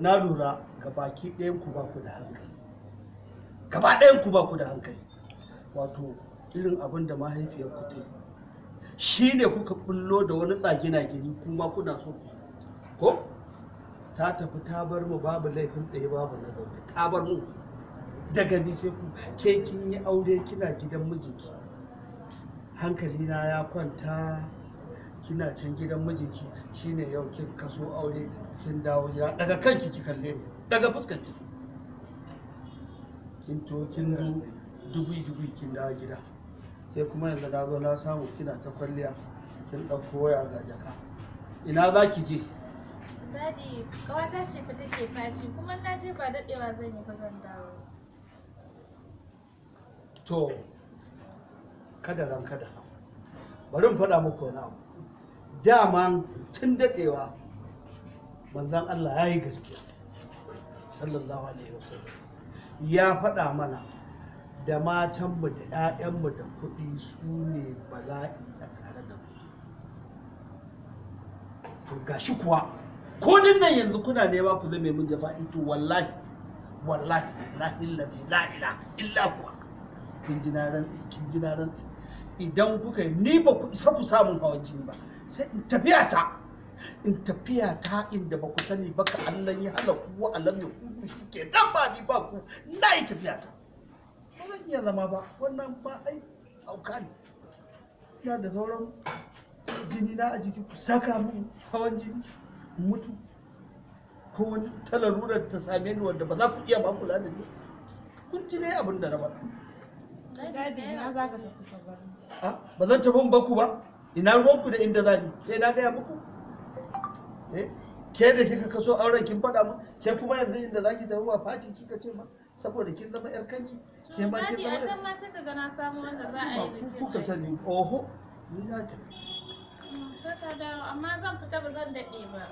na lura gabaki ɗayan ku ba ku da hankali, gaba ɗayan ku ba ku da hankali. Wato irin abin da mahaifiyar ku ta yi shi ne kuka bullo da wani tsagina gini kuma kuna so ko ta tafi ta bar mu babu laifin tsaye babu na zaune, ta bar mu daga ni sai ku. Ke kin yi aure kina gidan mijinki, hankalina ya kwanta, kina can gidan mijinki, shine yau kin kaso aure kin dawo gida. Daga kanki ki kalle ni, daga fuskarki, kin to kin zo dubi kin dawo gida, sai kuma yanzu na zo na samu kina ta kwalliya, kin ɗauko waya ga jaka. Ina za ki je? Dadi, ƙawata ce fa take faci, kuma na je ba daɗewa zan yi ba zan dawo. To, kada ran kada. Bari in faɗa muku wani abu. Dama tun daɗewa manzon Allah ya yi gaskiya. Sallallahu alaihi wasallam. Ya faɗa mana da matanmu da 'ya'yanmu da kuɗi su ne bala'i a tare da mu. To gashi kuwa, ko nan yanzu kuna nema ku zame mun jafa'i, to wallahi la ilaha illa huwa. Kin ji na rantsi idan kuka yi ni ba ku isa ku samun hawan jini ba, sai in tafiya ta inda ba ku sani ba, ka Allah ya hala ku alam ya ku shi ke dan ba ni ba ku, na yi tafiya ta ba zan iya zama ba. Wannan ba ai auka ne, ina da sauran jini na a jiki, ku saka mun hawan jini mutu ko wani talarurar ta same ni wanda ba za ku iya ba kula da ni. Kun ji dai abin da na faɗa. Ba zan tafi ba ku ba, ina ruwanku da inda za ni, sai na gaya muku. Ke da kika kaso auren kin faɗa mu, ke kuma yanzu inda za ki tafi ba fati kika ce ma, saboda kin zama yar kanki. Ke ma kin zama. A can ma sai ka ga na samu wanda za a yi bikin. Kuka sani, oho, ni na tafi. Sai ka dawo, amma zan fita ba zan daɗe ba.